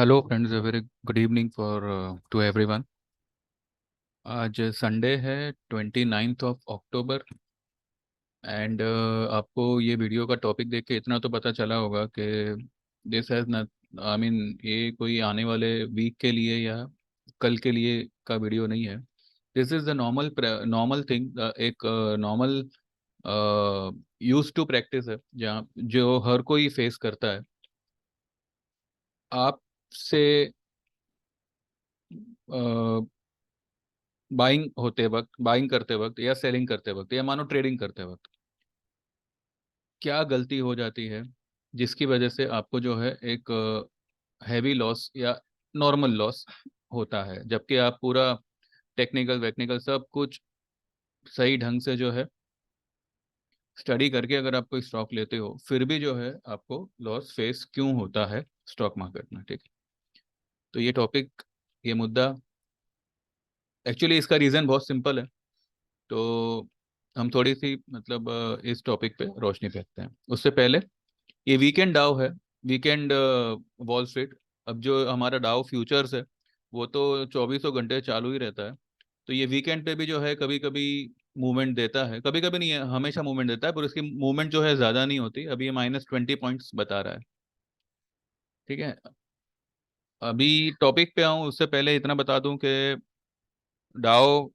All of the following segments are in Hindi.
Hello friends, very good evening for to everyone. आज संडे है, 29th ऑफ अक्टूबर। एंड आपको ये वीडियो का टॉपिक देख के इतना तो पता चला होगा कि दिस हैज़ न, आई मीन, ये कोई आने वाले वीक के लिए या कल के लिए का वीडियो नहीं है। This is the normal normal thing, एक नॉर्मल यूज टू प्रैक्टिस है जहाँ जो हर कोई फेस करता है। आपसे बाइंग होते वक्त, बाइंग करते वक्त या सेलिंग करते वक्त या मानो ट्रेडिंग करते वक्त क्या गलती हो जाती है जिसकी वजह से आपको जो है एक हैवी लॉस या नॉर्मल लॉस होता है, जबकि आप पूरा टेक्निकल वेक्निकल सब कुछ सही ढंग से जो है स्टडी करके अगर आप कोई स्टॉक लेते हो, फिर भी जो है आपको लॉस फेस क्यों होता है स्टॉक मार्केट में। ठीक है, तो ये टॉपिक, ये मुद्दा, एक्चुअली इसका रीज़न बहुत सिंपल है। तो हम थोड़ी सी मतलब इस टॉपिक पे रोशनी फेंकते हैं। उससे पहले, ये वीकेंड डाउ है, वीकेंड वॉल स्ट्रीट। अब जो हमारा डाउ फ्यूचर्स है वो तो चौबीसों घंटे चालू ही रहता है। तो ये वीकेंड पे भी जो है कभी कभी मूवमेंट देता है, कभी कभी नहीं है, हमेशा मूवमेंट देता है, पर उसकी मूवमेंट जो है ज़्यादा नहीं होती। अभी ये -20 पॉइंट्स बता रहा है। ठीक है, अभी टॉपिक पे आऊँ उससे पहले इतना बता दूं कि डाउ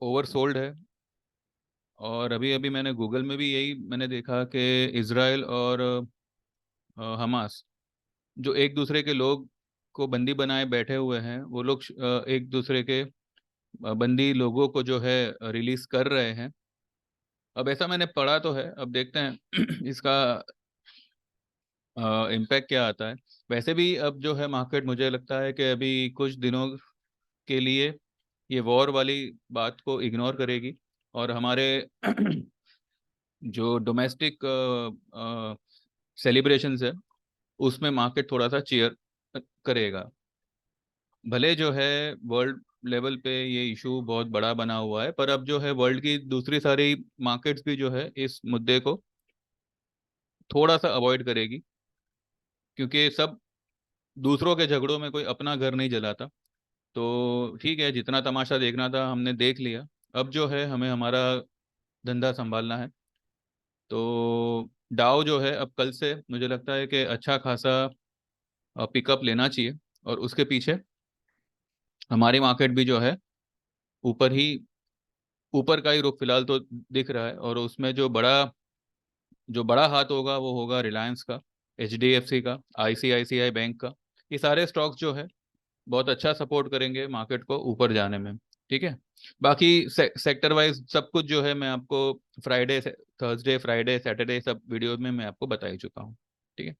ओवरसोल्ड है। और अभी अभी मैंने गूगल में भी यही मैंने देखा कि इसराइल और हमास, जो एक दूसरे के लोग को बंदी बनाए बैठे हुए हैं, वो लोग एक दूसरे के बंदी लोगों को जो है रिलीज कर रहे हैं। अब ऐसा मैंने पढ़ा तो है, अब देखते हैं इसका इम्पैक्ट क्या आता है। वैसे भी अब जो है मार्केट, मुझे लगता है कि अभी कुछ दिनों के लिए ये वॉर वाली बात को इग्नोर करेगी और हमारे जो डोमेस्टिक सेलिब्रेशंस है उसमें मार्केट थोड़ा सा चीयर करेगा। भले जो है वर्ल्ड लेवल पे ये इशू बहुत बड़ा बना हुआ है, पर अब जो है वर्ल्ड की दूसरी सारी मार्केट्स भी जो है इस मुद्दे को थोड़ा सा अवॉइड करेगी, क्योंकि सब दूसरों के झगड़ों में कोई अपना घर नहीं जलाता। तो ठीक है, जितना तमाशा देखना था हमने देख लिया। अब जो है हमें हमारा धंधा संभालना है। तो डाउ जो है अब कल से मुझे लगता है कि अच्छा खासा पिकअप लेना चाहिए, और उसके पीछे हमारी मार्केट भी जो है ऊपर ही, ऊपर का ही रुख फिलहाल तो दिख रहा है। और उसमें जो बड़ा हाथ होगा वो होगा रिलायंस का, एचडीएफसी का, आईसीआईसीआई बैंक का। ये सारे स्टॉक्स जो है बहुत अच्छा सपोर्ट करेंगे मार्केट को ऊपर जाने में। ठीक है, बाकी सेक्टर वाइज सब कुछ जो है मैं आपको फ्राइडे, थर्सडे, फ्राइडे, सैटरडे सब वीडियो में मैं आपको बता ही चुका हूँ। ठीक है,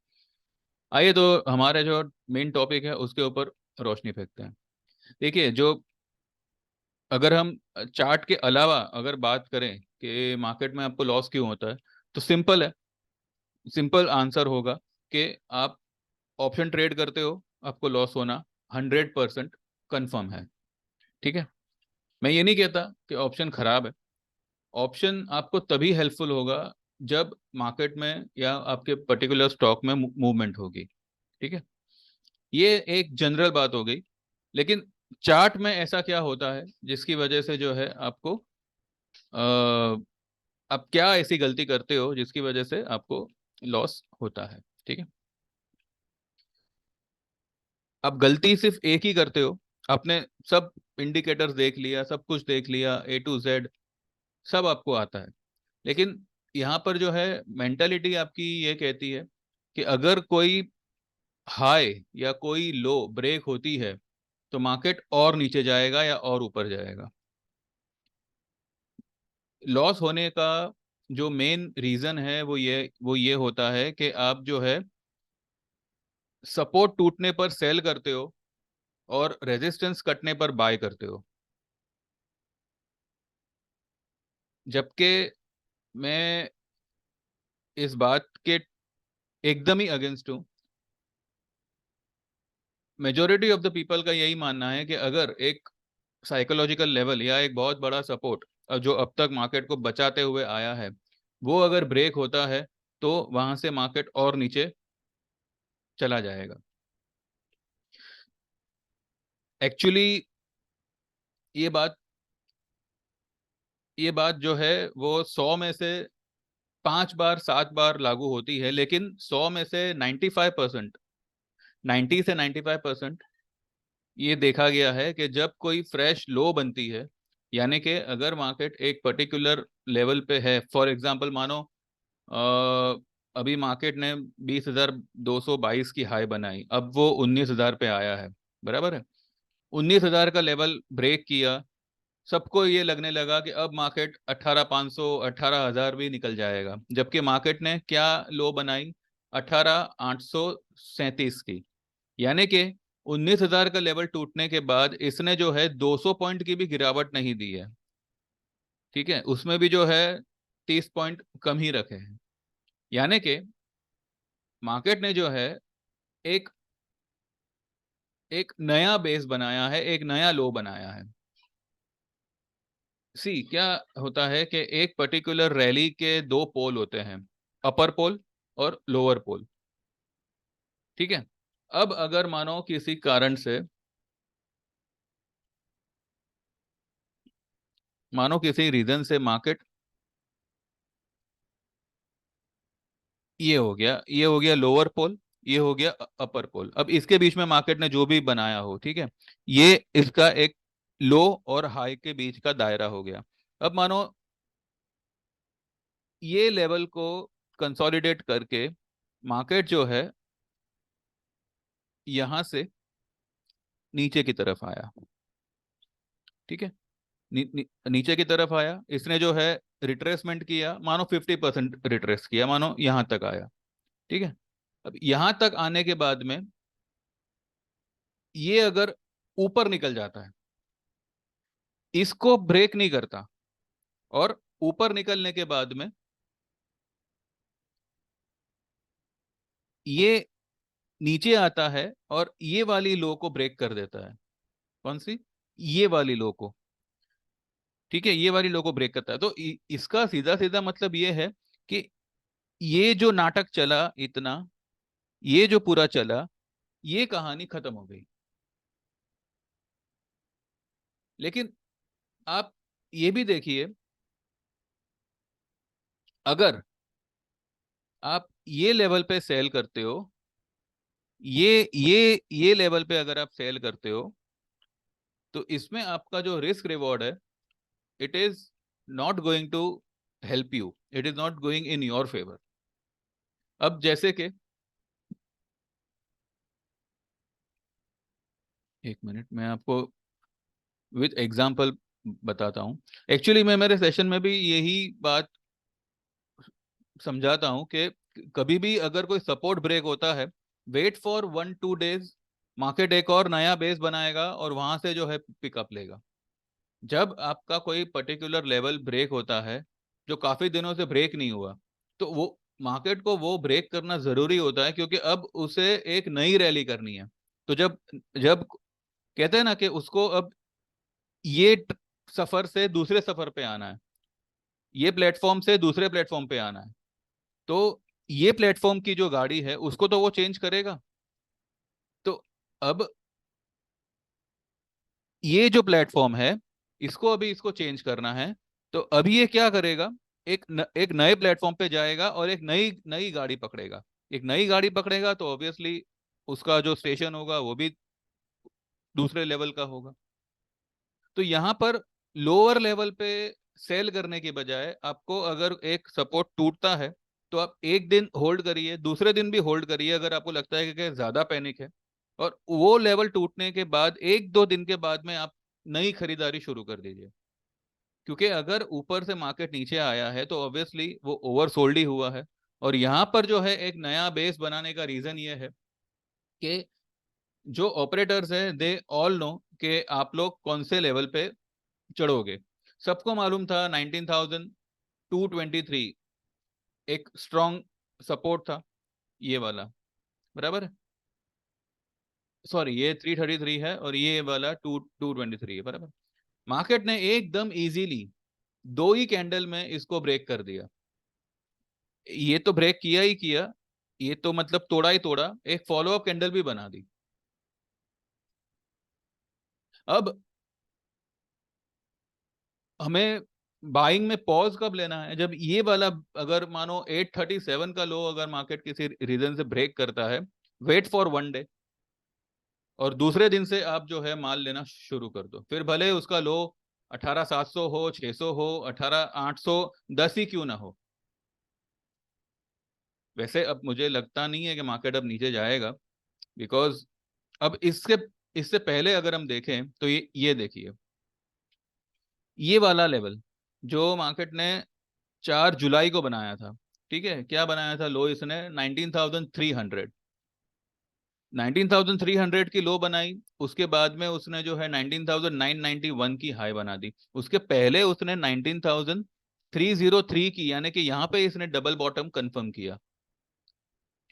आइए तो हमारे जो मेन टॉपिक है उसके ऊपर रोशनी फेंकते हैं। देखिए, जो अगर हम चार्ट के अलावा अगर बात करें कि मार्केट में आपको लॉस क्यों होता है, तो सिंपल है, सिंपल आंसर होगा कि आप ऑप्शन ट्रेड करते हो, आपको लॉस होना 100% कन्फर्म है। ठीक है, मैं ये नहीं कहता कि ऑप्शन खराब है। ऑप्शन आपको तभी हेल्पफुल होगा जब मार्केट में या आपके पर्टिकुलर स्टॉक में मूवमेंट होगी। ठीक है, ये एक जनरल बात हो गई। लेकिन चार्ट में ऐसा क्या होता है जिसकी वजह से जो है आपको आप क्या ऐसी गलती करते हो जिसकी वजह से आपको लॉस होता है। ठीक है, आप गलती सिर्फ एक ही करते हो। आपने सब इंडिकेटर्स देख लिया, सब कुछ देख लिया, A to Z सब आपको आता है। लेकिन यहाँ पर जो है मेंटालिटी आपकी ये कहती है कि अगर कोई हाई या कोई लो ब्रेक होती है तो मार्केट और नीचे जाएगा या और ऊपर जाएगा। लॉस होने का जो मेन रीजन है वो ये होता है कि आप जो है सपोर्ट टूटने पर सेल करते हो और रेजिस्टेंस कटने पर बाय करते हो। जबकि मैं इस बात के एकदम ही अगेंस्ट हूँ। मेजोरिटी ऑफ द पीपल का यही मानना है कि अगर एक साइकोलॉजिकल लेवल या एक बहुत बड़ा सपोर्ट जो अब तक मार्केट को बचाते हुए आया है, वो अगर ब्रेक होता है तो वहां से मार्केट और नीचे चला जाएगा। एक्चुअली ये बात ये बात जो है वो 100 में से 5 बार 7 बार लागू होती है, लेकिन 100 में से 95%, 90 से 95% ये देखा गया है कि जब कोई फ्रेश लो बनती है, यानी कि अगर मार्केट एक पर्टिकुलर लेवल पे है, फॉर एग्जांपल मानो अभी मार्केट ने 20,222 की हाई बनाई, अब वो 19,000 पे आया है, बराबर है। 19,000 का लेवल ब्रेक किया, सबको ये लगने लगा कि अब मार्केट 18,500 18,000 भी निकल जाएगा, जबकि मार्केट ने क्या लो बनाई, 18,837 की। यानी कि 19,000 का लेवल टूटने के बाद इसने जो है 200 पॉइंट की भी गिरावट नहीं दी है, ठीक है, उसमें भी जो है 30 पॉइंट कम ही रखे हैं। यानी कि मार्केट ने जो है एक एक नया बेस बनाया है, एक नया लो बनाया है। सी क्या होता है कि एक पर्टिकुलर रैली के दो पोल होते हैं, अपर पोल और लोअर पोल, ठीक है। अब अगर मानो किसी कारण से, मानो किसी रीजन से मार्केट, ये हो गया लोअर पोल, ये हो गया अपर पोल, अब इसके बीच में मार्केट ने जो भी बनाया हो, ठीक है, ये इसका एक लो और हाई के बीच का दायरा हो गया। अब मानो ये लेवल को कंसोलिडेट करके मार्केट जो है यहां से नीचे की तरफ आया, ठीक है, नीचे की तरफ आया, इसने जो है रिट्रेसमेंट किया, मानो 50% रिट्रेस किया, मानो यहां तक आया, ठीक है। अब यहां तक आने के बाद में ये अगर ऊपर निकल जाता है, इसको ब्रेक नहीं करता, और ऊपर निकलने के बाद में ये नीचे आता है और ये वाली लो को ब्रेक कर देता है। कौन सी? ये वाली लो को, ठीक है, ये वाली लो को ब्रेक करता है। तो इसका सीधा सीधा मतलब ये है कि ये जो नाटक चला इतना, ये जो पूरा चला, ये कहानी खत्म हो गई। लेकिन आप ये भी देखिए, अगर आप ये लेवल पे सेल करते हो, ये लेवल पे अगर आप सेल करते हो, तो इसमें आपका जो रिस्क रिवॉर्ड है, it is not going to help you, it is not going in your favour. अब जैसे कि, एक मिनट मैं आपको विद एग्जांपल बताता हूँ। एक्चुअली मैं मेरे सेशन में भी यही बात समझाता हूँ कि कभी भी अगर कोई सपोर्ट ब्रेक होता है, वेट फॉर 1-2 डेज, मार्केट एक और नया बेस बनाएगा और वहां से जो है पिकअप लेगा। जब आपका कोई पर्टिकुलर लेवल ब्रेक होता है जो काफी दिनों से ब्रेक नहीं हुआ, तो वो मार्केट को वो ब्रेक करना जरूरी होता है, क्योंकि अब उसे एक नई रैली करनी है। तो जब जब कहते हैं ना कि उसको अब ये सफर से दूसरे सफर पे आना है, ये प्लेटफॉर्म से दूसरे प्लेटफॉर्म पे आना है, तो ये प्लेटफॉर्म की जो गाड़ी है उसको तो वो चेंज करेगा। तो अब ये जो प्लेटफॉर्म है, इसको अभी इसको चेंज करना है, तो अभी ये क्या करेगा, एक नए प्लेटफॉर्म पे जाएगा और एक नई नई गाड़ी पकड़ेगा। एक नई गाड़ी पकड़ेगा तो ऑब्वियसली उसका जो स्टेशन होगा वो भी दूसरे लेवल का होगा। तो यहाँ पर लोअर लेवल पे सेल करने की बजाय आपको, अगर एक सपोर्ट टूटता है तो आप एक दिन होल्ड करिए, दूसरे दिन भी होल्ड करिए अगर आपको लगता है कि ज्यादा पैनिक है, और वो लेवल टूटने के बाद 1-2 दिन के बाद में आप नई खरीदारी शुरू कर दीजिए। क्योंकि अगर ऊपर से मार्केट नीचे आया है तो ऑब्वियसली वो ओवर सोल्ड ही हुआ है। और यहाँ पर जो है एक नया बेस बनाने का रीजन ये है कि जो ऑपरेटर्स हैं दे ऑल नो कि आप लोग कौन से लेवल पे चढ़ोगे। सबको मालूम था 19,223 एक स्ट्रॉन्ग सपोर्ट था, ये वाला, बराबर है। सॉरी, ये 333 है और ये वाला 223 है, बराबर। मार्केट ने एकदम इजीली 2 ही कैंडल में इसको ब्रेक कर दिया। ये तो ब्रेक किया ही किया, ये तो मतलब तोड़ा ही तोड़ा, एक फॉलो अप कैंडल भी बना दी। अब हमें बाइंग में पॉज कब लेना है? जब ये वाला, अगर मानो 837 का लो अगर मार्केट किसी रीजन से ब्रेक करता है, वेट फॉर 1 डे, और दूसरे दिन से आप जो है माल लेना शुरू कर दो। फिर भले उसका लो 18,700 हो, 600 हो, 18,810 ही क्यों ना हो। वैसे अब मुझे लगता नहीं है कि मार्केट अब नीचे जाएगा, बिकॉज अब इससे इससे पहले अगर हम देखें तो ये देखिए, ये वाला लेवल जो मार्केट ने 4 जुलाई को बनाया था, ठीक है, क्या बनाया था लो इसने? 19,300, 19,300 की लो बनाई। उसके बाद में उसने जो है 19,991 की हाई बना दी। उसके पहले उसने 19,303 की, यानी कि यहाँ पे इसने डबल बॉटम कंफर्म किया।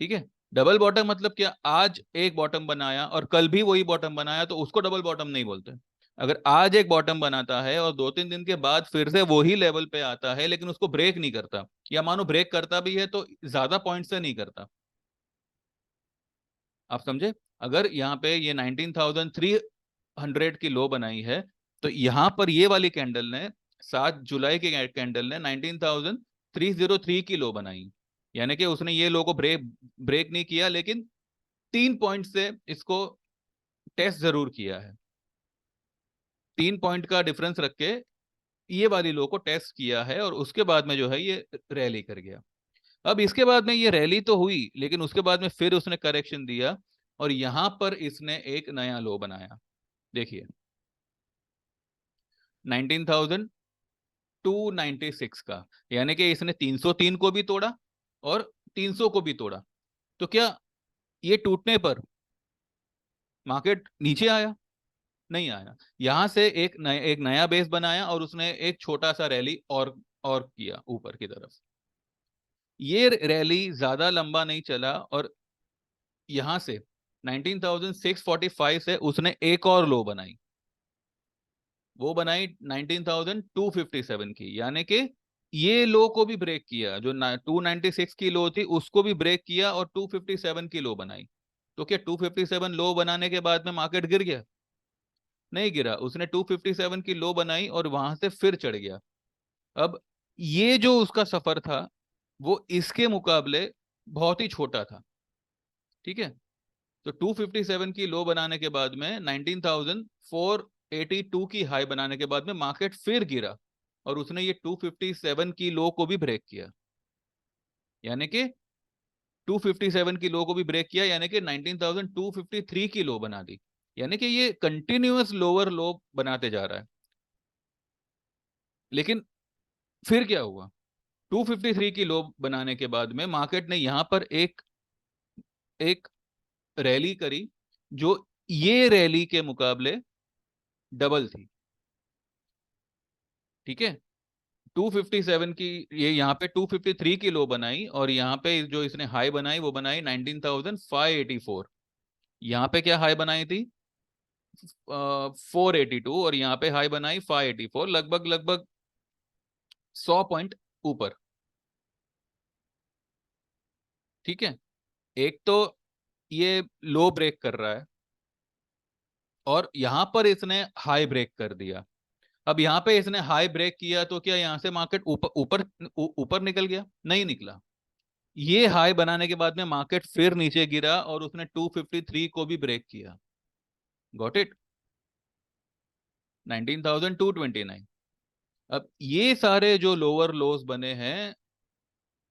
ठीक है, डबल बॉटम मतलब क्या? आज एक बॉटम बनाया और कल भी वही बॉटम बनाया, तो उसको डबल बॉटम नहीं बोलते। अगर आज एक बॉटम बनाता है और 2-3 दिन के बाद फिर से वही लेवल पे आता है, लेकिन उसको ब्रेक नहीं करता, या मानो ब्रेक करता भी है तो ज्यादा पॉइंट से नहीं करता, आप समझे? अगर यहाँ पे ये 19,300 की लो बनाई है, तो यहाँ पर ये वाली कैंडल ने, 7 जुलाई की कैंडल ने 19,303 की लो बनाई, यानी कि उसने ये लो को ब्रेक ब्रेक नहीं किया, लेकिन 3 पॉइंट से इसको टेस्ट जरूर किया है। 3 पॉइंट का डिफरेंस रख के ये वाली लो को टेस्ट किया है, और उसके बाद में जो है ये रैली कर गया। अब इसके बाद में ये रैली तो हुई, लेकिन उसके बाद में फिर उसने करेक्शन दिया, और यहां पर इसने एक नया लो बनाया। देखिए, 19,296 का, यानी कि इसने 303 को भी तोड़ा और 300 को भी तोड़ा। तो क्या ये टूटने पर मार्केट नीचे आया? नहीं आया। यहां से एक नया बेस बनाया, और उसने एक छोटा सा रैली और किया ऊपर की तरफ। ये रैली ज्यादा लंबा नहीं चला, और यहां से 19,645 से उसने एक और लो बनाई। वो बनाई 19,257 की, यानी कि ये लो को भी ब्रेक किया। जो 296 की लो थी उसको भी ब्रेक किया, और 257 की लो बनाई। तो क्या 257 लो बनाने के बाद में मार्केट गिर गया? नहीं गिरा। उसने 257 की लो बनाई और वहां से फिर चढ़ गया। अब ये जो उसका सफर था, वो इसके मुकाबले बहुत ही छोटा था। ठीक है, तो 257 की लो बनाने के बाद में 19,482 की हाई बनाने के बाद में मार्केट फिर गिरा, और उसने ये 257 की लो को भी ब्रेक किया, यानी कि 257 की लो को भी ब्रेक किया, यानी कि 19,253 की लो बना दी। यानी कि ये कंटिन्यूअस लोअर लो बनाते जा रहा है। लेकिन फिर क्या हुआ? 253 की लो बनाने के बाद में मार्केट ने यहां पर एक एक रैली करी, जो ये रैली के मुकाबले डबल थी। ठीक है, 257 की, ये यहाँ पे 253 की लो बनाई, और यहाँ पे जो इसने हाई बनाई वो बनाई 19,584। यहाँ पे क्या हाई बनाई थी? 482, और यहाँ पे हाई बनाई 584, लगभग लगभग 100 पॉइंट ऊपर। ठीक है, एक तो ये लो ब्रेक कर रहा है, और यहाँ पर इसने हाई ब्रेक कर दिया। अब यहाँ पे इसने हाई ब्रेक किया, तो क्या यहाँ से मार्केट ऊपर ऊपर ऊपर निकल गया? नहीं निकला। ये हाई बनाने के बाद में मार्केट फिर नीचे गिरा, और उसने 253 को भी ब्रेक किया। Got it? 19,229। अब ये सारे जो लोअर लोस बने हैं,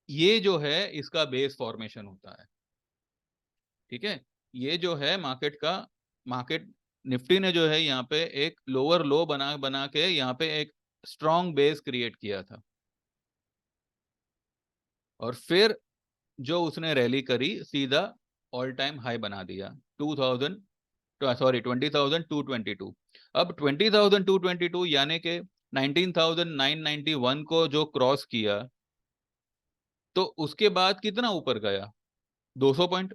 ये जो है इसका बेस फॉर्मेशन होता है। ठीक है, ये जो है मार्केट का, मार्केट निफ्टी ने जो है यहाँ पे एक लोअर लो बना बना के यहाँ पे एक स्ट्रॉन्ग बेस क्रिएट किया था, और फिर जो उसने रैली करी, सीधा ऑल टाइम हाई बना दिया। 2000, सॉरी, 20,222। अब 20,222 यानी कि 19,991 को जो क्रॉस किया, तो उसके बाद कितना ऊपर गया? 200 पॉइंट।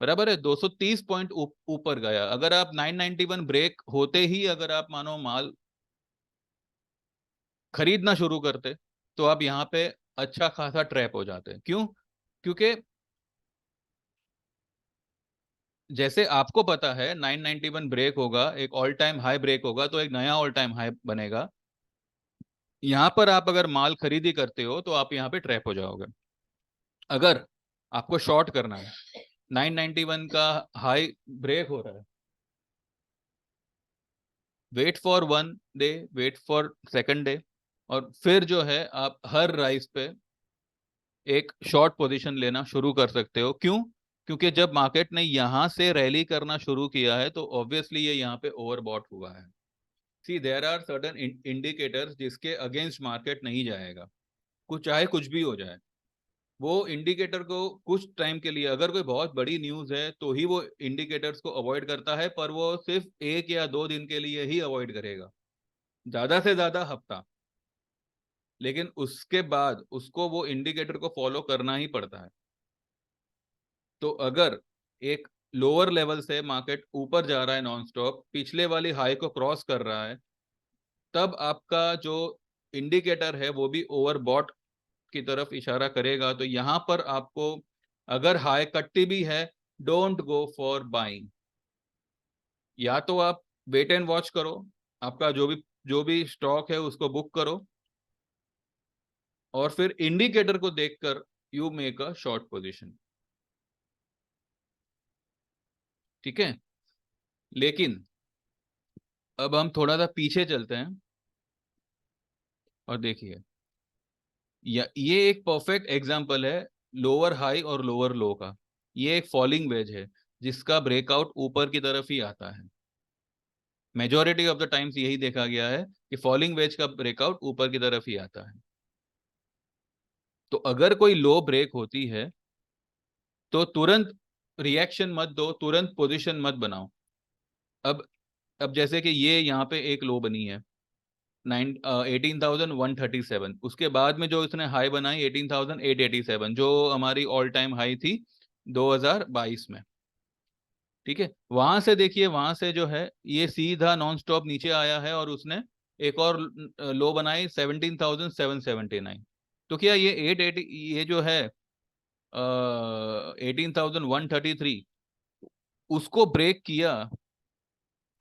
बराबर है, 230 पॉइंट ऊपर गया। अगर आप 991 ब्रेक होते ही अगर आप मानो माल खरीदना शुरू करते, तो आप यहाँ पे अच्छा खासा ट्रैप हो जाते। क्यों? क्योंकि जैसे आपको पता है 991 ब्रेक होगा, एक ऑल टाइम हाई ब्रेक होगा, तो एक नया ऑल टाइम हाई बनेगा। यहाँ पर आप अगर माल खरीदी करते हो तो आप यहाँ पे ट्रैप हो जाओगे। अगर आपको शॉर्ट करना है, 991 का हाई ब्रेक हो रहा है, wait for one day, wait for second day, और फिर जो है आप हर राइस पे एक शॉर्ट पोजीशन लेना शुरू कर सकते हो। क्यों? क्योंकि जब मार्केट ने यहां से रैली करना शुरू किया है तो ऑब्वियसली ये यहाँ पे ओवरबॉट हुआ है। सी देयर आर सर्टेन इंडिकेटर्स जिसके अगेंस्ट मार्केट नहीं जाएगा, कुछ चाहे कुछ भी हो जाए। वो इंडिकेटर को कुछ टाइम के लिए, अगर कोई बहुत बड़ी न्यूज है तो ही वो इंडिकेटर्स को अवॉइड करता है, पर वो सिर्फ 1 या 2 दिन के लिए ही अवॉइड करेगा, ज्यादा से ज्यादा हफ्ता। लेकिन उसके बाद उसको वो इंडिकेटर को फॉलो करना ही पड़ता है। तो अगर एक लोअर लेवल से मार्केट ऊपर जा रहा है नॉन स्टॉप, पिछले वाली हाई को क्रॉस कर रहा है, तब आपका जो इंडिकेटर है वो भी ओवरबॉट की तरफ इशारा करेगा। तो यहां पर आपको, अगर हाई कट्टी भी है, डोंट गो फॉर बाइंग। या तो आप वेट एंड वॉच करो, आपका जो भी स्टॉक है उसको बुक करो, और फिर इंडिकेटर को देखकर you make a short position. ठीक है। लेकिन अब हम थोड़ा सा पीछे चलते हैं और देखिए, ये एक परफेक्ट एग्जांपल है लोअर हाई और लोअर लो का। ये एक फॉलिंग वेज है जिसका ब्रेकआउट ऊपर की तरफ ही आता है। मेजोरिटी ऑफ द टाइम्स यही देखा गया है कि फॉलिंग वेज का ब्रेकआउट ऊपर की तरफ ही आता है। तो अगर कोई लो ब्रेक होती है तो तुरंत रिएक्शन मत दो, तुरंत पोजीशन मत बनाओ। अब अब जैसे कि ये यहाँ पे एक लो बनी है 18,137, उसके बाद में जो इसने हाई बनाई 18,887, जो हमारी ऑल टाइम हाई थी 2022 में। ठीक है, वहां से देखिए, वहां से जो है ये सीधा नॉन स्टॉप नीचे आया है और उसने एक और लो बनाई 17,779। तो क्या ये 880, ये जो है 18,133, उसको ब्रेक किया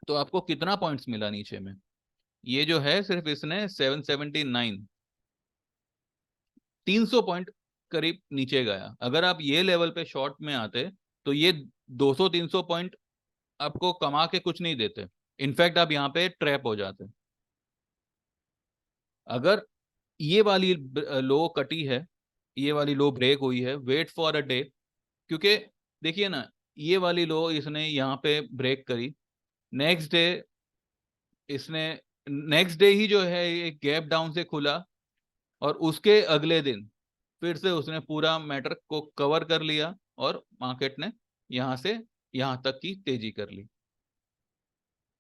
तो आपको कितना पॉइंट्स मिला नीचे में? ये जो है सिर्फ इसने 779, 300 पॉइंट करीब नीचे गया। अगर आप ये लेवल पे शॉर्ट में आते तो ये 200-300 पॉइंट आपको कमा के कुछ नहीं देते, इनफैक्ट आप यहाँ पे ट्रैप हो जाते। अगर ये वाली लो कटी है, ये वाली लो ब्रेक हुई है, वेट फॉर अ डे। क्योंकि देखिए ना, ये वाली लो इसने यहाँ पे ब्रेक करी, नेक्स्ट डे इसने, नेक्स्ट डे ही जो है एक गैप डाउन से खुला, और उसके अगले दिन फिर से उसने पूरा मैटर को कवर कर लिया और मार्केट ने यहां से यहां तक की तेजी कर ली।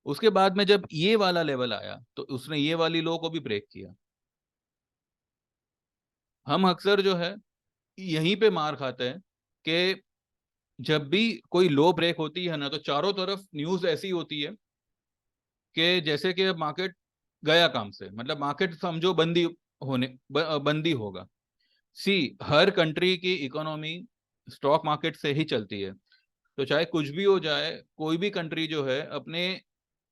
उसके बाद में जब ये वाला लेवल आया तो उसने ये वाली लो को भी ब्रेक किया। हम अक्सर जो है यहीं पे मार खाते हैं कि जब भी कोई लो ब्रेक होती है ना, तो चारों तरफ न्यूज ऐसी होती है कि जैसे कि मार्केट गया काम से, मतलब मार्केट समझो बंदी बंदी होगा। सी, हर कंट्री की इकोनॉमी स्टॉक मार्केट से ही चलती है। तो चाहे कुछ भी हो जाए, कोई भी कंट्री जो है अपने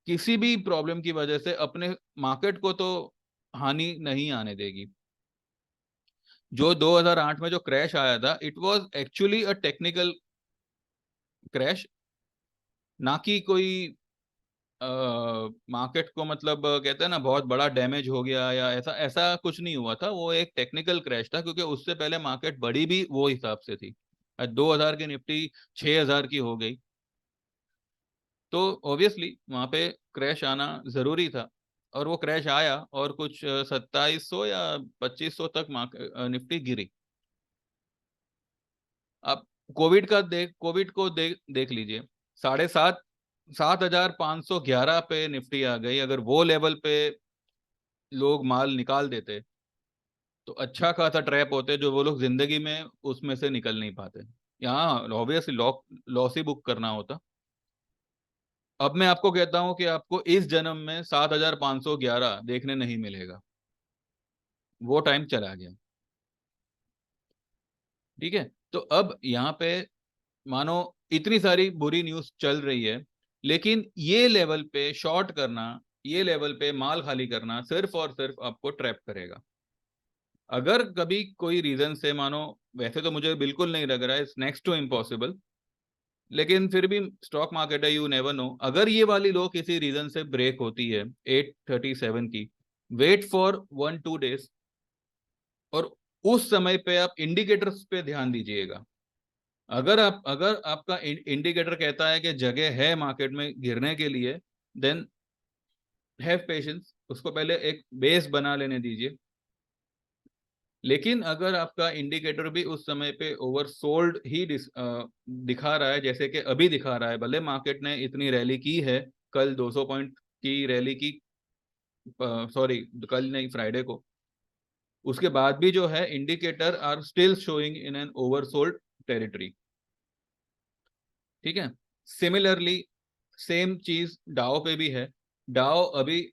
किसी भी प्रॉब्लम की वजह से अपने मार्केट को तो हानि नहीं आने देगी। जो 2008 में जो क्रैश आया था, it was actually a technical crash, ना कि कोई मार्केट को, मतलब कहते हैं ना बहुत बड़ा डैमेज हो गया या ऐसा ऐसा कुछ नहीं हुआ था। वो एक टेक्निकल क्रैश था, क्योंकि उससे पहले मार्केट बढ़ी भी वो हिसाब से थी। 2000 की निफ्टी 6000 की हो गई, तो ऑब्वियसली वहां पे क्रैश आना जरूरी था। और वो क्रैश आया और कुछ 2700 या 2500 तक निफ्टी गिरी। आप कोविड को देख लीजिए, 7,511 पे निफ्टी आ गई। अगर वो लेवल पे लोग माल निकाल देते तो अच्छा खासा ट्रैप होते, जो वो लोग जिंदगी में उसमें से निकल नहीं पाते। यहाँ ऑब्वियसली लॉस ही बुक करना होता। अब मैं आपको कहता हूं कि आपको इस जन्म में 7,511 देखने नहीं मिलेगा, वो टाइम चला गया। ठीक है। तो अब यहाँ पे मानो इतनी सारी बुरी न्यूज चल रही है, लेकिन ये लेवल पे शॉर्ट करना, ये लेवल पे माल खाली करना सिर्फ और सिर्फ आपको ट्रैप करेगा। अगर कभी कोई रीजन से, मानो वैसे तो मुझे बिल्कुल नहीं लग रहा है, इट्स नेक्स्ट टू इम्पॉसिबल, लेकिन फिर भी स्टॉक मार्केट है, यू नेवर नो, अगर ये वाली लो किसी रीजन से ब्रेक होती है 837 की, वेट फॉर 1-2 डेज, और उस समय पे आप इंडिकेटर्स पे ध्यान दीजिएगा। अगर आपका इंडिकेटर कहता है कि जगह है मार्केट में गिरने के लिए, देन हैव पेशेंस, उसको पहले एक बेस बना लेने दीजिए। लेकिन अगर आपका इंडिकेटर भी उस समय पे ओवरसोल्ड ही दिखा रहा है, जैसे कि अभी दिखा रहा है, भले मार्केट ने इतनी रैली की है, कल 200 पॉइंट की रैली की, सॉरी कल नहीं, फ्राइडे को, उसके बाद भी जो है indicator are still showing in an oversold territory. ठीक है, सिमिलरली सेम चीज डाओ पे भी है। डाओ अभी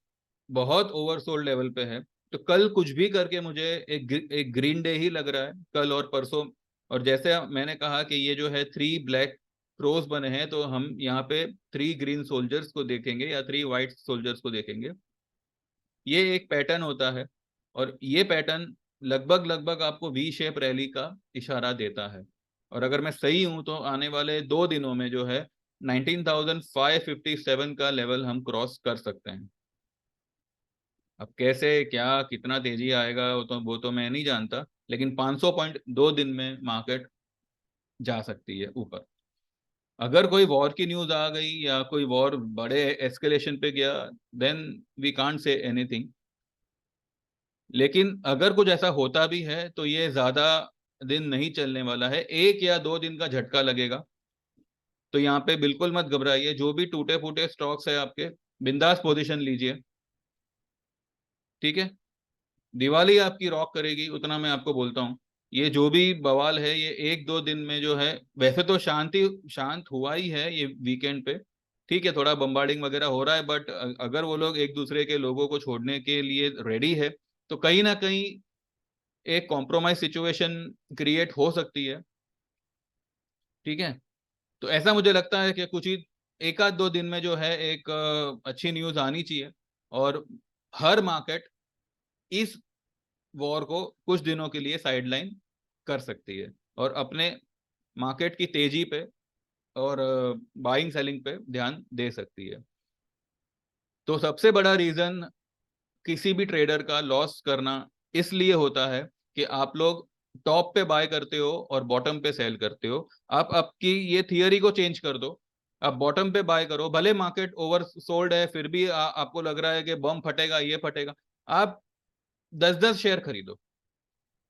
बहुत ओवरसोल्ड लेवल पे है, तो कल कुछ भी करके मुझे एक ग्रीन डे ही लग रहा है, कल और परसों। और जैसे मैंने कहा कि ये जो है 3 ब्लैक क्रोस बने हैं, तो हम यहाँ पे 3 ग्रीन सोल्जर्स को देखेंगे या 3 वाइट सोल्जर्स को देखेंगे। ये एक पैटर्न होता है, और ये पैटर्न लगभग लगभग आपको वी शेप रैली का इशारा देता है। और अगर मैं सही हूं तो आने वाले 2 दिनों में जो है 19,557 का लेवल हम क्रॉस कर सकते हैं। अब कैसे, क्या, कितना तेजी आएगा, वो तो मैं नहीं जानता, लेकिन 500 पॉइंट 2 दिन में मार्केट जा सकती है ऊपर। अगर कोई वॉर की न्यूज आ गई या कोई वॉर बड़े एस्केलेशन पे गया, then we can't say anything. लेकिन अगर कुछ ऐसा होता भी है तो ये ज्यादा दिन नहीं चलने वाला है, 1 या 2 दिन का झटका लगेगा। तो यहाँ पे बिल्कुल मत घबराइए, जो भी टूटे फूटे स्टॉक्स है आपके, बिंदास पोजीशन लीजिए। ठीक है, दिवाली आपकी रॉक करेगी, उतना मैं आपको बोलता हूँ। ये जो भी बवाल है, ये 1-2 दिन में जो है, वैसे तो शांत हुआ ही है ये वीकेंड पे। ठीक है, थोड़ा बम्बार्डिंग वगैरह हो रहा है, बट अगर वो लोग एक दूसरे के लोगों को छोड़ने के लिए रेडी है, तो कहीं ना कहीं एक कॉम्प्रोमाइज सिचुएशन क्रिएट हो सकती है। ठीक है, तो ऐसा मुझे लगता है कि कुछ ही 1-2 दिन में जो है एक अच्छी न्यूज आनी चाहिए, और हर मार्केट इस वॉर को कुछ दिनों के लिए साइडलाइन कर सकती है, और अपने मार्केट की तेजी पे और बाइंग सेलिंग पे ध्यान दे सकती है। तो सबसे बड़ा रीजन किसी भी ट्रेडर का लॉस करना इसलिए होता है कि आप लोग टॉप पे बाय करते हो और बॉटम पे सेल करते हो। आप आपकी ये थियरी को चेंज कर दो, आप बॉटम पे बाय करो, भले मार्केट ओवर सोल्ड है, फिर भी आपको लग रहा है कि बम फटेगा, ये फटेगा, आप 10-10 शेयर खरीदो।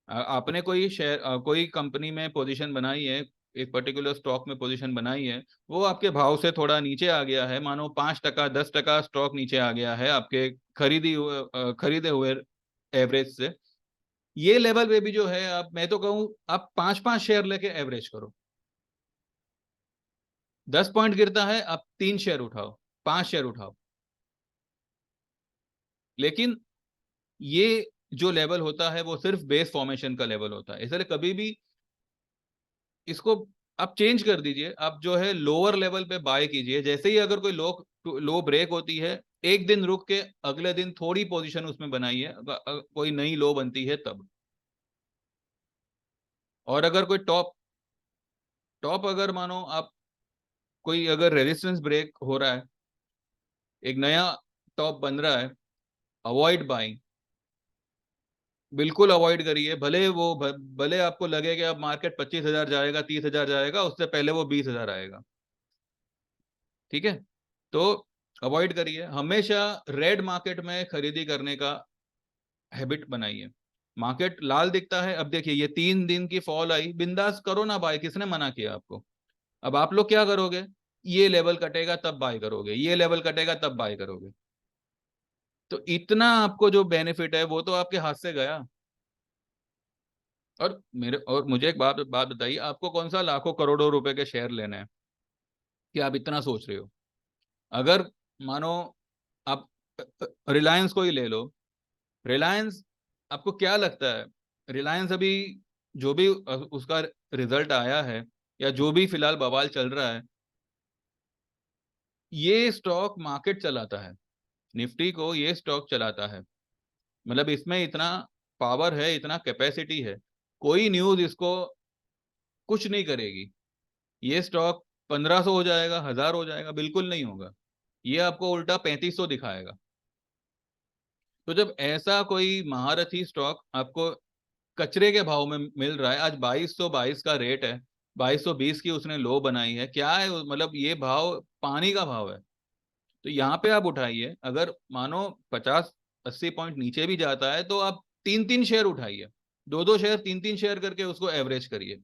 आपने कोई शेयर, कोई कंपनी में पोजीशन बनाई है, एक पर्टिकुलर स्टॉक में पोजीशन बनाई है, वो आपके भाव से थोड़ा नीचे आ गया है, मानो 5%, 10% स्टॉक नीचे आ गया है आपके खरीदे हुए एवरेज से। ये लेवल पे भी जो है, आप, मैं तो कहूँ आप 5-5 शेयर लेके एवरेज करो। 10 पॉइंट गिरता है, आप 3 शेयर उठाओ, 5 शेयर उठाओ। लेकिन ये जो लेवल होता है वो सिर्फ बेस फॉर्मेशन का लेवल होता है, इसलिए कभी भी इसको आप चेंज कर दीजिए। आप जो है लोअर लेवल पे बाय कीजिए, जैसे ही अगर कोई लो ब्रेक होती है, एक दिन रुक के अगले दिन थोड़ी पोजीशन उसमें बनाइए, कोई नई लो बनती है तब। और अगर कोई टॉप टॉप अगर मानो आप, कोई अगर रेजिस्टेंस ब्रेक हो रहा है, एक नया टॉप बन रहा है, अवॉइड बाइंग, बिल्कुल अवॉइड करिए। भले आपको लगे कि अब मार्केट 25,000 जाएगा, 30,000 जाएगा, उससे पहले वो 20,000 आएगा। ठीक है, तो अवॉइड करिए, हमेशा रेड मार्केट में खरीदी करने का हैबिट बनाइए। मार्केट लाल दिखता है, अब देखिए ये 3 दिन की फॉल आई, बिंदास करो ना बाय, किसने मना किया आपको? अब आप लोग क्या करोगे, ये लेवल कटेगा तब बाय करोगे, ये लेवल कटेगा तब बाय करोगे। तो इतना आपको जो बेनिफिट है वो तो आपके हाथ से गया। और मुझे एक बात बात बताइए, आपको कौन सा लाखों करोड़ों रुपए के शेयर लेने हैं कि आप इतना सोच रहे हो? अगर मानो आप रिलायंस को ही ले लो, रिलायंस, आपको क्या लगता है, रिलायंस अभी जो भी उसका रिजल्ट आया है, या जो भी फिलहाल बवाल चल रहा है, ये स्टॉक मार्केट चलाता है, निफ्टी को ये स्टॉक चलाता है। मतलब इसमें इतना पावर है, इतना कैपेसिटी है, कोई न्यूज इसको कुछ नहीं करेगी। ये स्टॉक 1500 हो जाएगा, 1000 हो जाएगा, बिल्कुल नहीं होगा। ये आपको उल्टा 3500 दिखाएगा। तो जब ऐसा कोई महारथी स्टॉक आपको कचरे के भाव में मिल रहा है, आज 2222 का रेट है, 2220 की उसने लो बनाई है, क्या है मतलब ये भाव पानी का भाव है। तो यहाँ पे आप उठाइए, अगर मानो 50-80 पॉइंट नीचे भी जाता है तो आप 3-3 शेयर उठाइए, 2-2 शेयर, 3-3 शेयर करके उसको एवरेज करिए।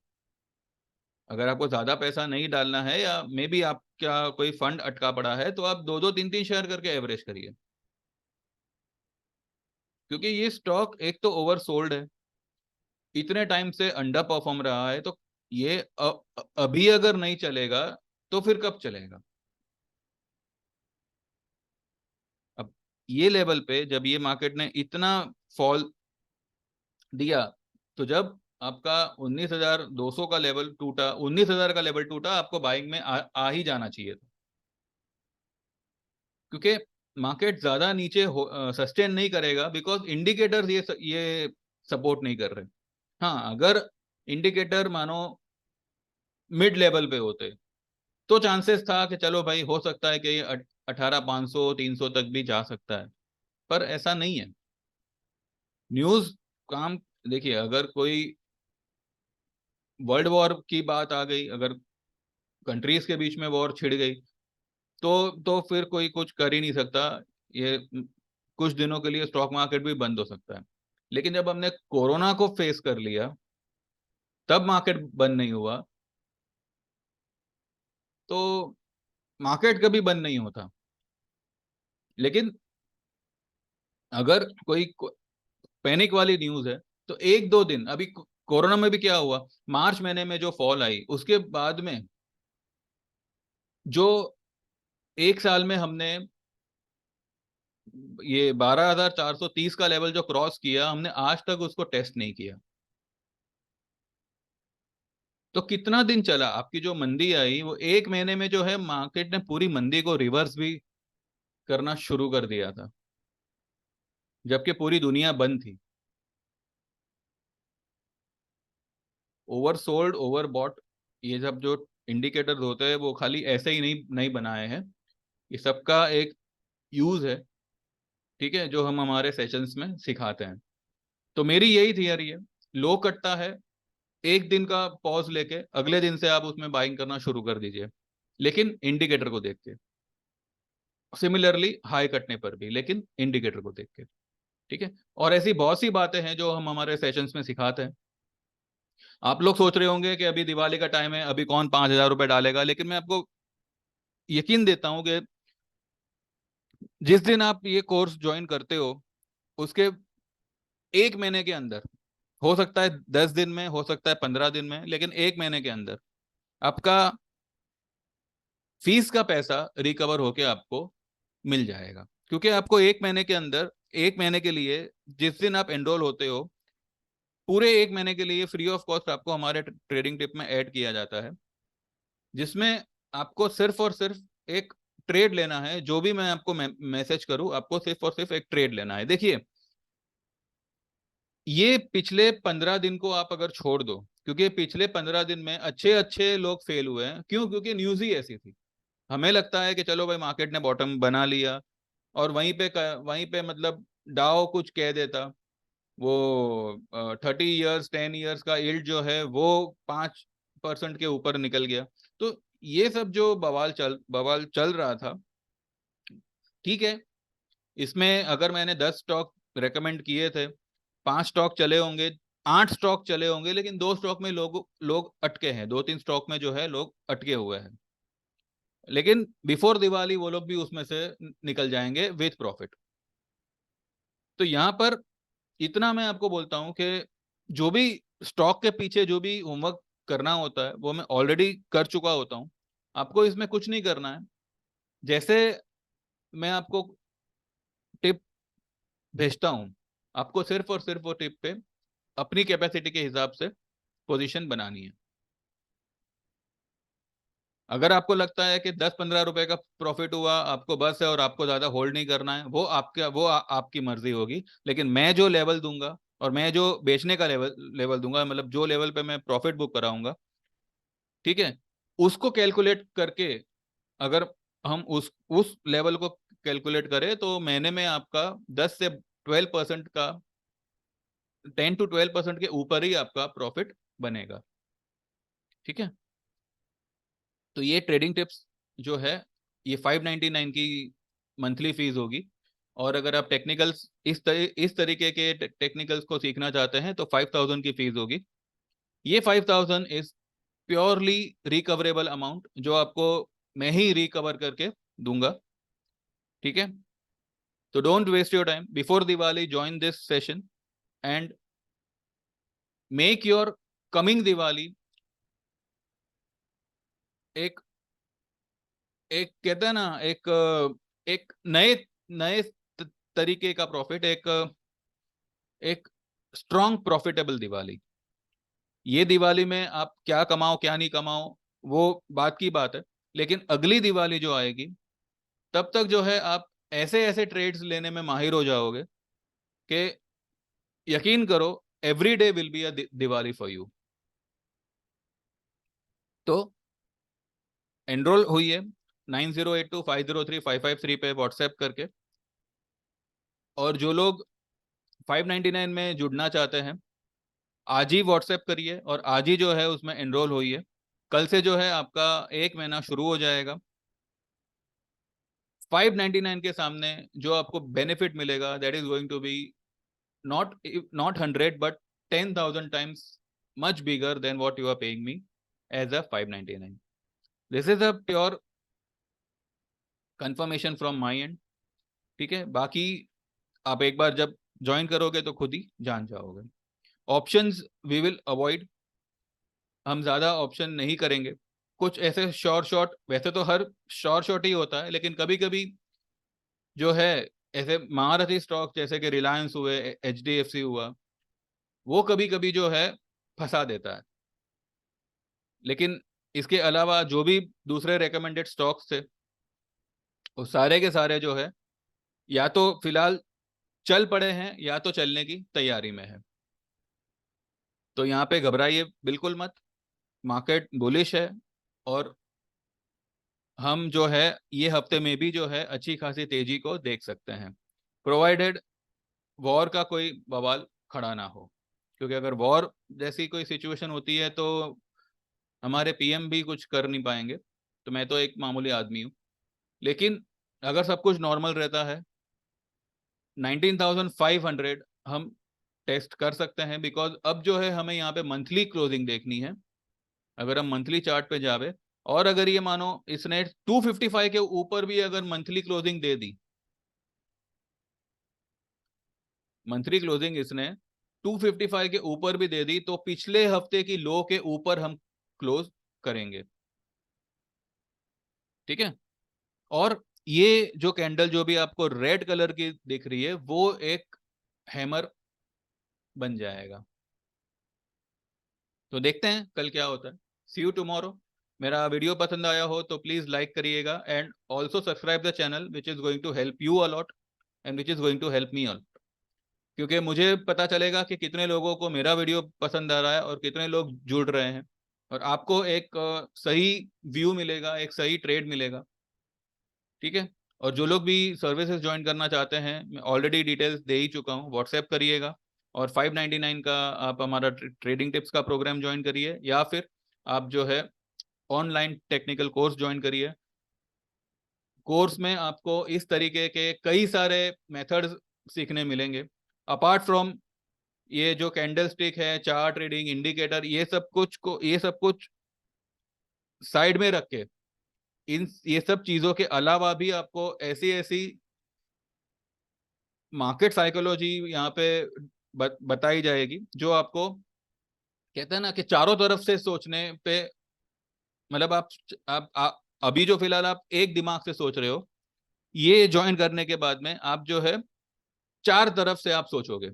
अगर आपको ज्यादा पैसा नहीं डालना है, या मे बी आपका कोई फंड अटका पड़ा है, तो आप 2-2 3-3 शेयर करके एवरेज करिए। क्योंकि ये स्टॉक एक तो ओवर सोल्ड है, इतने टाइम से अंडर परफॉर्म रहा है, तो ये अभी अगर नहीं चलेगा तो फिर कब चलेगा। अब ये लेवल पे जब ये मार्केट ने इतना फॉल दिया, तो जब आपका 19,200 का लेवल टूटा, 19,000 का लेवल टूटा, आपको बाइंग में आ ही जाना चाहिए था। क्योंकि मार्केट ज्यादा नीचे सस्टेन नहीं करेगा, बिकॉज इंडिकेटर्स ये सपोर्ट नहीं कर रहे। हाँ, अगर इंडिकेटर मानो मिड लेवल पे होते तो चांसेस था कि चलो भाई, हो सकता है कि ये 18,500-300 तक भी जा सकता है, पर ऐसा नहीं है। न्यूज काम, देखिए, अगर कोई वर्ल्ड वॉर की बात आ गई, अगर कंट्रीज के बीच में वॉर छिड़ गई, तो फिर कोई कुछ कर ही नहीं सकता। ये कुछ दिनों के लिए स्टॉक मार्केट भी बंद हो सकता है। लेकिन जब हमने कोरोना को फेस कर लिया, तब मार्केट बंद नहीं हुआ, तो मार्केट कभी बंद नहीं होता। लेकिन अगर कोई पैनिक वाली न्यूज है, तो एक दो दिन, अभी कोरोना में भी क्या हुआ, मार्च महीने में जो फॉल आई, उसके बाद में जो एक साल में हमने ये 12,430 का लेवल जो क्रॉस किया, हमने आज तक उसको टेस्ट नहीं किया। तो कितना दिन चला, आपकी जो मंदी आई वो एक महीने में जो है, मार्केट ने पूरी मंदी को रिवर्स भी करना शुरू कर दिया था, जबकि पूरी दुनिया बंद थी। ओवरसोल्ड, ओवरबॉट, ये सब जो इंडिकेटर्स होते हैं, वो खाली ऐसे ही नहीं नहीं बनाए हैं, ये सबका एक यूज है। ठीक है, जो हम हमारे सेशंस में सिखाते हैं। तो मेरी यही थियरी है, लो कटता है, एक दिन का पॉज लेके अगले दिन से आप उसमें बाइंग करना शुरू कर दीजिए, लेकिन इंडिकेटर को देख के। सिमिलरली हाई कटने पर भी, लेकिन इंडिकेटर को देख के। ठीक है, और ऐसी बहुत सी बातें हैं जो हम हमारे सेशंस में सिखाते हैं। आप लोग सोच रहे होंगे कि अभी दिवाली का टाइम है, अभी कौन 5,000 रुपए डालेगा, लेकिन मैं आपको यकीन देता हूं कि जिस दिन आप ये कोर्स ज्वाइन करते हो, उसके एक महीने के अंदर, हो सकता है 10 दिन में, हो सकता है 15 दिन में, लेकिन एक महीने के अंदर आपका फीस का पैसा रिकवर होके आपको मिल जाएगा। क्योंकि आपको एक महीने के अंदर, एक महीने के लिए, जिस दिन आप एनरोल होते हो, पूरे एक महीने के लिए फ्री ऑफ कॉस्ट आपको हमारे ट्रेडिंग टिप में ऐड किया जाता है, जिसमें आपको सिर्फ और सिर्फ एक ट्रेड लेना है। जो भी मैं आपको मैसेज करूं, आपको सिर्फ और सिर्फ एक ट्रेड लेना है। देखिए, ये पिछले 15 दिन को आप अगर छोड़ दो, क्योंकि पिछले 15 दिन में अच्छे अच्छे लोग फेल हुए हैं। क्यों? क्योंकि न्यूज ही ऐसी थी। हमें लगता है कि चलो भाई, मार्केट ने बॉटम बना लिया, और वहीं पे मतलब डाओ कुछ कह देता, वो 30 ईयर्स 10 ईयर्स का यील्ड जो है वो 5% के ऊपर निकल गया। तो ये सब जो बवाल चल रहा था, ठीक है, इसमें अगर मैंने 10 स्टॉक रेकमेंड किए थे, 5 स्टॉक चले होंगे, 8 स्टॉक चले होंगे, लेकिन 2 स्टॉक में लोग लोग अटके हैं, 2-3 स्टॉक में जो है लोग अटके हुए हैं। लेकिन बिफोर दिवाली वो लोग भी उसमें से निकल जाएंगे विथ प्रॉफिट। तो यहाँ पर इतना मैं आपको बोलता हूँ कि जो भी स्टॉक के पीछे जो भी होमवर्क करना होता है, वो मैं ऑलरेडी कर चुका होता हूँ। आपको इसमें कुछ नहीं करना है। जैसे मैं आपको टिप भेजता हूँ, आपको सिर्फ और सिर्फ वो टिप पे अपनी कैपेसिटी के हिसाब से पोजीशन बनानी है। अगर आपको लगता है कि 10-15 रुपए का प्रॉफिट हुआ आपको बस है और आपको ज्यादा होल्ड नहीं करना है, आपकी मर्जी होगी। लेकिन मैं जो लेवल दूंगा और मैं जो बेचने का लेवल लेवल दूंगा, मतलब जो लेवल पे मैं प्रॉफिट बुक कराऊंगा, ठीक है, उसको कैलकुलेट करके अगर हम उस लेवल को कैलकुलेट करें तो महीने में आपका 10 से 12% का, 10 to 12% के ऊपर ही आपका प्रॉफिट बनेगा। ठीक है, तो ये ट्रेडिंग टिप्स जो है, ये 599 की मंथली फीस होगी। और अगर आप टेक्निकल्स इस तरीके के टेक्निकल्स को सीखना चाहते हैं तो 5000 की फीस होगी। ये 5000 इज प्योरली रिकवरेबल अमाउंट, जो आपको मैं ही रिकवर करके दूंगा। ठीक है, तो don't waste your time, before Diwali join this session and make your coming Diwali एक एक कहते हैं ना, एक नए नए तरीके का प्रॉफिट, एक स्ट्रॉन्ग प्रॉफिटेबल दिवाली। ये दिवाली में आप क्या कमाओ क्या नहीं कमाओ वो बात की बात है, लेकिन अगली दिवाली जो आएगी तब तक जो है आप ऐसे ऐसे ट्रेड्स लेने में माहिर हो जाओगे कि यकीन करो, every day will be a Diwali for you. तो एनरोल हुई है 9082503553 पे व्हाट्सएप करके। और जो लोग 599 में जुड़ना चाहते हैं, आज ही व्हाट्सएप करिए और आज ही जो है उसमें एनरोल होइए। कल से जो है आपका एक महीना शुरू हो जाएगा। 599 के सामने जो आपको बेनिफिट मिलेगा, that is going to be not not 100 but 10,000 times much bigger than what you are paying me as a 599। This is a pure confirmation from my end. ठीक है, बाकी आप एक बार जब ज्वाइन करोगे तो खुद ही जान जाओगे। ऑप्शंस वी विल अवॉइड, हम ज्यादा ऑप्शन नहीं करेंगे। कुछ ऐसे शॉर्ट शॉर्ट, वैसे तो हर शॉर्ट शॉर्ट ही होता है, लेकिन कभी कभी जो है ऐसे महारथी स्टॉक जैसे कि रिलायंस हुए, एचडीएफसी हुआ, वो कभी कभी जो है फंसा देता है। लेकिन इसके अलावा जो भी दूसरे रेकमेंडेड स्टॉक्स थे वो सारे के सारे जो है या तो फिलहाल चल पड़े हैं या तो चलने की तैयारी में है। तो यहाँ पे घबराइए बिल्कुल मत, मार्केट बुलिश है। और हम जो है ये हफ्ते में भी जो है अच्छी खासी तेजी को देख सकते हैं, प्रोवाइडेड वॉर का कोई बवाल खड़ा ना हो। क्योंकि अगर वॉर जैसी कोई सिचुएशन होती है तो हमारे पीएम भी कुछ कर नहीं पाएंगे, तो मैं तो एक मामूली आदमी हूँ। लेकिन अगर सब कुछ नॉर्मल रहता है, 19,500 हम टेस्ट कर सकते हैं। बिकॉज अब जो है हमें यहाँ पे मंथली क्लोजिंग देखनी है। अगर हम मंथली चार्ट पे जावे और अगर ये मानो इसने 255 के ऊपर भी अगर मंथली क्लोजिंग दे दी, मंथली क्लोजिंग इसने 255 के ऊपर भी दे दी, तो पिछले हफ्ते की लो के ऊपर हम क्लोज करेंगे। ठीक है, और ये जो कैंडल जो भी आपको रेड कलर की दिख रही है वो एक हैमर बन जाएगा। तो देखते हैं कल क्या होता है। See you tomorrow. मेरा वीडियो पसंद आया हो तो प्लीज लाइक करिएगा and also subscribe the channel which is going to help you a lot and which is going to help me a lot. क्योंकि मुझे पता चलेगा कि कितने लोगों को मेरा वीडियो पसंद आ रहा है और कितने लोग जुड़ रहे हैं, और आपको एक सही व्यू मिलेगा, एक सही ट्रेड मिलेगा। ठीक है, और जो लोग भी सर्विसेज ज्वाइन करना चाहते हैं, मैं ऑलरेडी डिटेल्स दे ही चुका हूँ, व्हाट्सएप करिएगा। और 599 का आप हमारा ट्रेडिंग टिप्स का प्रोग्राम ज्वाइन करिए, या फिर आप जो है ऑनलाइन टेक्निकल कोर्स ज्वाइन करिए। कोर्स में आपको इस तरीके के कई सारे मेथड्स सीखने मिलेंगे। अपार्ट फ्रॉम ये जो कैंडल स्टिक है, चार्ट रीडिंग, इंडिकेटर, ये सब कुछ साइड में रख के, इन ये सब चीजों के अलावा भी आपको ऐसी ऐसी मार्केट साइकोलॉजी यहाँ पे बताई जाएगी जो आपको कहते हैं ना कि चारों तरफ से सोचने पे, मतलब अभी जो फिलहाल आप एक दिमाग से सोच रहे हो, ये ज्वाइन करने के बाद में आप जो है चार तरफ से आप सोचोगे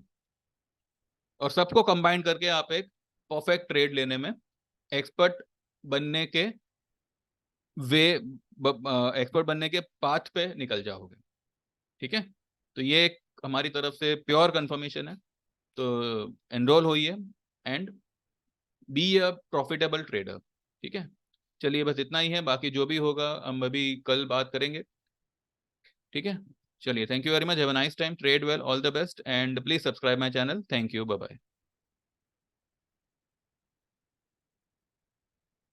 और सबको कंबाइन करके आप एक परफेक्ट ट्रेड लेने में एक्सपर्ट बनने के वे एक्सपर्ट बनने के पाथ पे निकल जाओगे। ठीक है, तो ये एक हमारी तरफ से प्योर कंफर्मेशन है। तो एनरोल होइए and be a profitable trader. ठीक है, चलिए बस इतना ही है, बाकी जो भी होगा हम अभी कल बात करेंगे। ठीक है, चलिए, thank you very much, have a nice time, trade well, all the best, and please subscribe my channel. Thank you, bye bye.